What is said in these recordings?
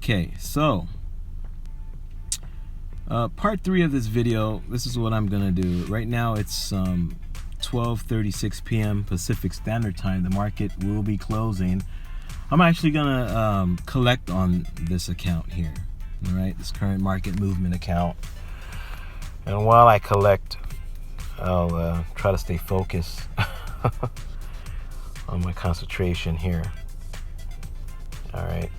Okay, so part 3 of this video, this is what I'm gonna do. Right now it's 12:36 p.m. Pacific Standard Time. The market will be closing. I'm actually gonna collect on this account here, all right, this current market movement account. And while I collect, I'll try to stay focused on my concentration here. All right.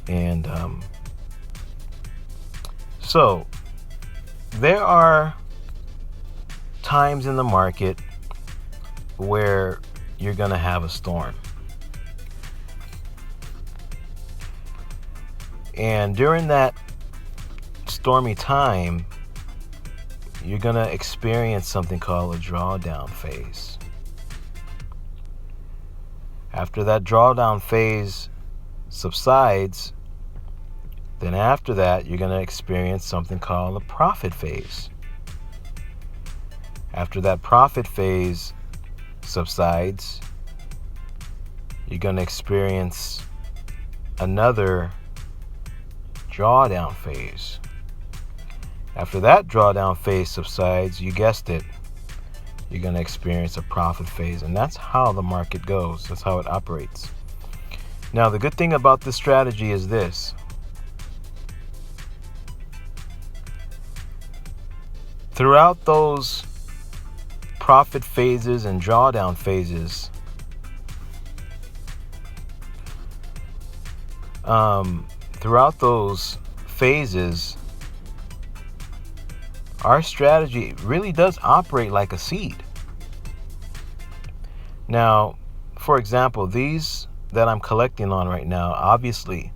And so there are times in the market where you're going to have a storm. And during that stormy time, you're going to experience something called a drawdown phase. After that drawdown phase subsides, then after that, you're going to experience something called a profit phase. After that profit phase subsides, you're going to experience another drawdown phase. After that drawdown phase subsides, you guessed it, you're going to experience a profit phase. And that's how the market goes. That's how it operates. Now, the good thing about this strategy is this. Throughout those profit phases and drawdown phases, throughout those phases, our strategy really does operate like a seed. Now, for example, these that I'm collecting on right now, obviously,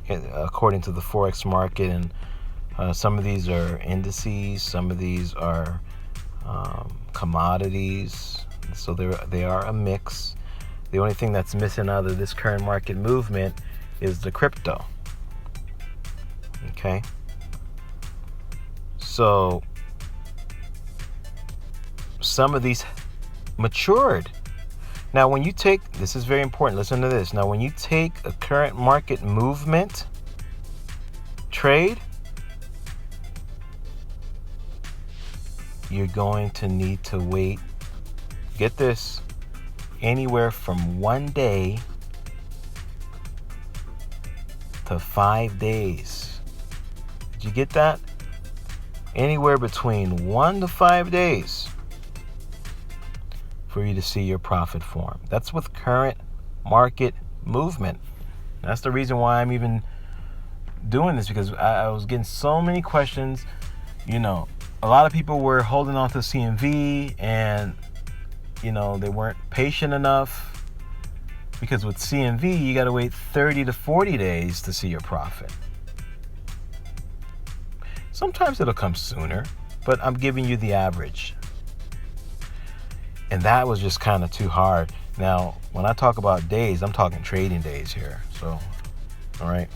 according to the Forex market, and some of these are indices, some of these are commodities, so they are a mix. The only thing that's missing out of this current market movement is the crypto. Okay, so some of these matured. Now, when you take, this is very important, listen to this. Now, when you take a current market movement trade, you're going to need to wait, get this, anywhere from 1 day to 5 days. Did you get that? Anywhere between 1 to 5 days for you to see your profit form. That's with current market movement. That's the reason why I'm even doing this, because I was getting so many questions. You know, a lot of people were holding on to CMV and, you know, they weren't patient enough, because with CMV, you got to wait 30 to 40 days to see your profit. Sometimes it'll come sooner, but I'm giving you the average. And that was just kind of too hard. Now, when I talk about days, I'm talking trading days here. So, all right.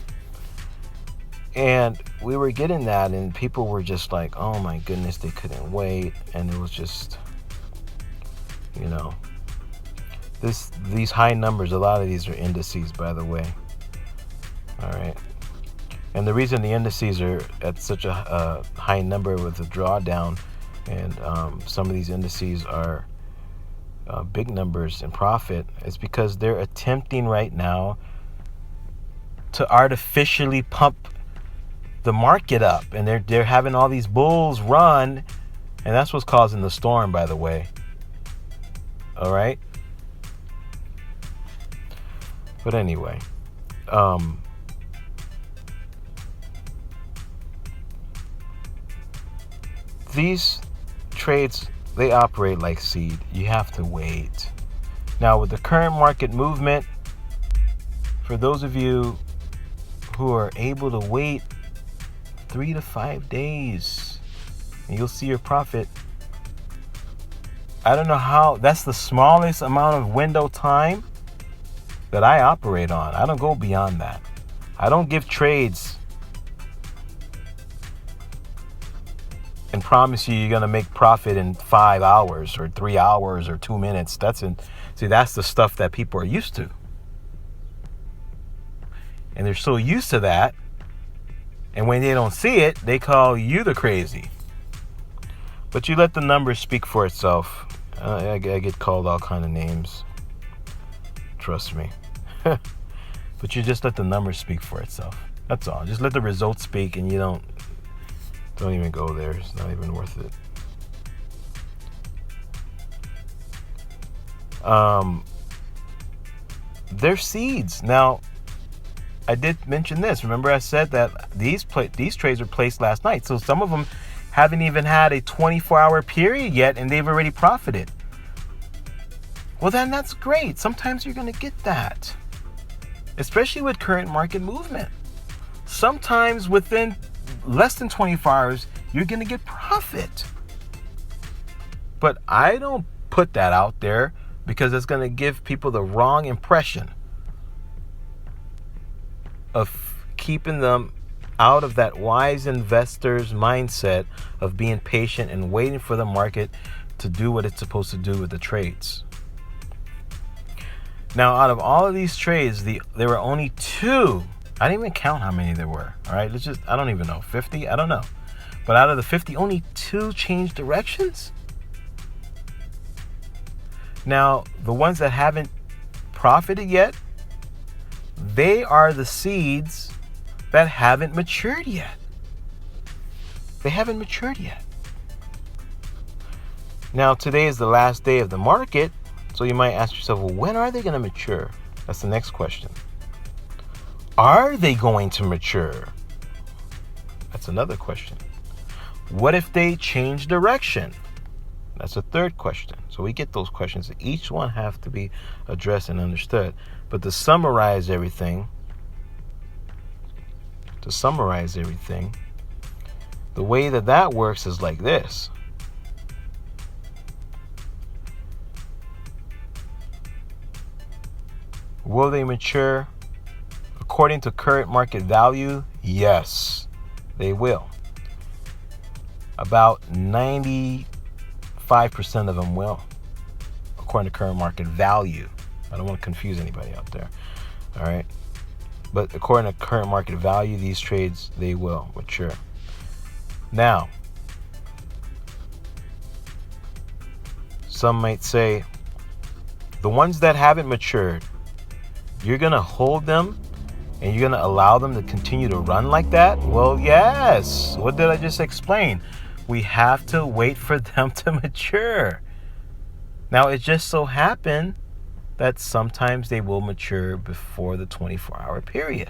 And we were getting that, and people were just like, oh my goodness, they couldn't wait. And it was just, you know, these high numbers, a lot of these are indices, by the way. All right. And the reason the indices are at such a high number with the drawdown, and some of these indices are big numbers in profit, is because they're attempting right now to artificially pump the market up, and they're having all these bulls run, and that's what's causing the storm, by the way. All right. But anyway, these trades, they operate like seed. You have to wait. Now, with the current market movement, for those of you who are able to wait 3 to 5 days, and you'll see your profit. I don't know how, that's the smallest amount of window time that I operate on. I don't go beyond that. I don't give trades and promise you you're going to make profit in 5 hours or 3 hours or 2 minutes. That's the stuff that people are used to. And they're so used to that. And when they don't see it, they call you the crazy. But you let the numbers speak for itself. I get called all kind of names. Trust me. But you just let the numbers speak for itself. That's all. Just let the results speak, and you don't even go there. It's not even worth it. They're seeds. Now, I did mention this. Remember I said that these trades were placed last night. So some of them haven't even had a 24-hour period yet, and they've already profited. Well, then that's great. Sometimes you're going to get that, especially with current market movement. Sometimes within less than 24 hours, you're going to get profit. But I don't put that out there because it's going to give people the wrong impression of keeping them out of that wise investor's mindset of being patient and waiting for the market to do what it's supposed to do with the trades. Now, out of all of these trades, there were only 2. I didn't even count how many there were. All right, I don't even know, 50? I don't know. But out of the 50, only 2 changed directions. Now, the ones that haven't profited yet, they are the seeds that haven't matured yet. They haven't matured yet. Now, today is the last day of the market. So you might ask yourself, well, when are they going to mature? That's the next question. Are they going to mature? That's another question. What if they change direction? That's a third question. So we get those questions. Each one have to be addressed and understood. But to summarize everything, the way that works is like this. Will they mature according to current market value? Yes, they will. About 95% of them will, according to current market value. I don't want to confuse anybody out there. All right. But according to current market value, these trades, they will mature. Now, some might say, the ones that haven't matured, you're going to hold them and you're going to allow them to continue to run like that? Well, yes. What did I just explain? We have to wait for them to mature. Now, it just so happened that sometimes they will mature before the 24-hour period.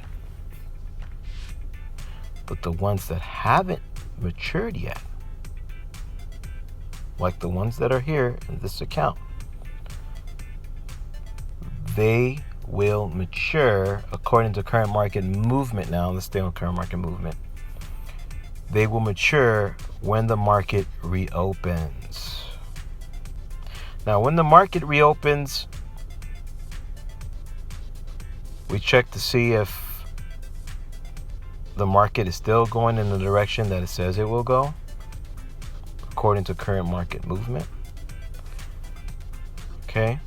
But the ones that haven't matured yet, like the ones that are here in this account, they will mature according to current market movement. Now, let's stay on current market movement. They will mature when the market reopens. Now, when the market reopens, we check to see if the market is still going in the direction that it says it will go, according to current market movement. Okay?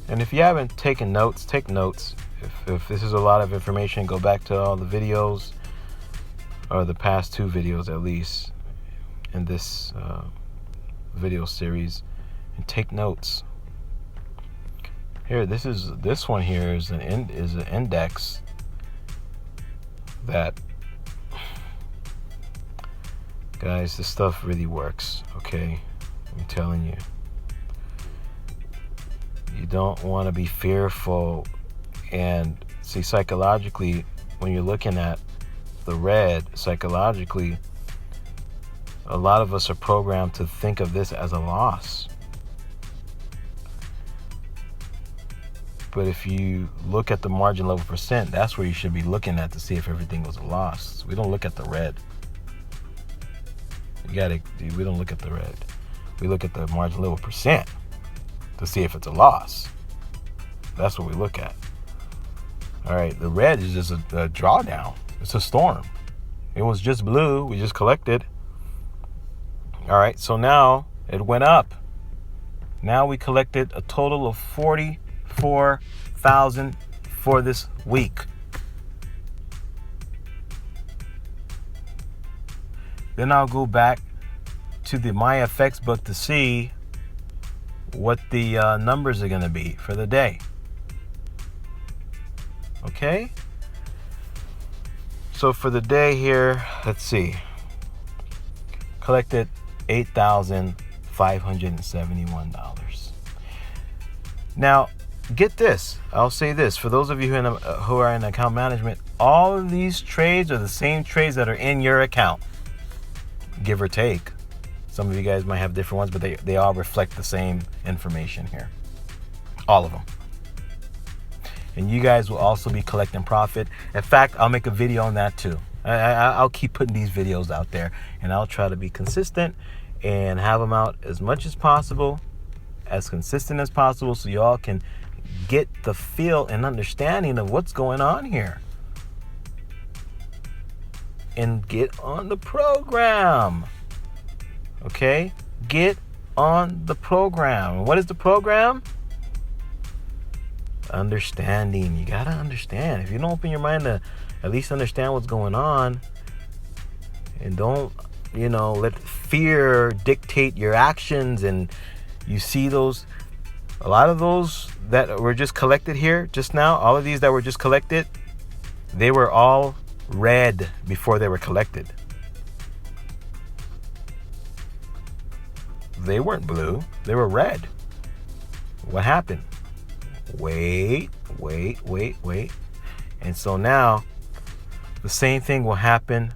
And if you haven't taken notes, take notes. If this is a lot of information, go back to all the videos, or the past 2 videos at least, in this video series, and take notes. Here, this one here is an index that, guys, this stuff really works. Okay, I'm telling you. You don't want to be fearful. And see, psychologically, when you're looking at the red, psychologically, a lot of us are programmed to think of this as a loss. But if you look at the margin level percent, that's where you should be looking at to see if everything was a loss. We don't look at the red. We don't look at the red. We look at the margin level percent to see if it's a loss. That's what we look at. All right, the red is just a drawdown. It's a storm. It was just blue. We just collected. All right, so now it went up. Now we collected a total of 45 $24,000 for this week. Then I'll go back to the MyFX book to see what the numbers are going to be for the day. Okay? So for the day here, let's see. Collected $8,571. Now, get this. I'll say this. For those of you who are in account management, all of these trades are the same trades that are in your account, give or take. Some of you guys might have different ones, but they all reflect the same information here. All of them. And you guys will also be collecting profit. In fact, I'll make a video on that too. I'll keep putting these videos out there, and I'll try to be consistent and have them out as much as possible, as consistent as possible, so you all can get the feel and understanding of what's going on here. And get on the program. Okay? Get on the program. What is the program? Understanding. You gotta understand. If you don't open your mind to at least understand what's going on, and don't, let fear dictate your actions, and you see those, a lot of those that were just collected here just now, all of these that were just collected, they were all red before they were collected. They weren't blue, they were red. What happened? Wait. And so now the same thing will happen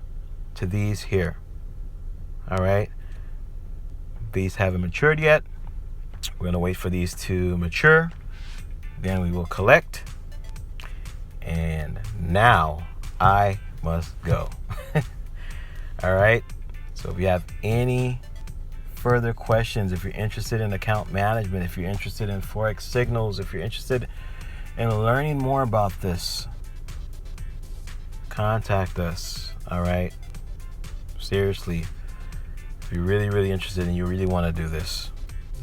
to these here. All right. These haven't matured yet. We're going to wait for these to mature. Then we will collect. And now I must go. All right. So if you have any further questions, if you're interested in account management, if you're interested in Forex signals, if you're interested in learning more about this, contact us. All right. Seriously. If you're really, really interested and you really want to do this,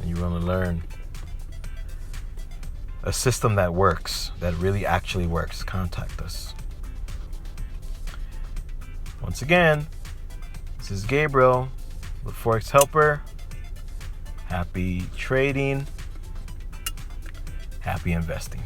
and you want to learn a system that works, that really actually works, contact us. Once again, this is Gabriel, the Forex Helper. Happy trading. Happy investing.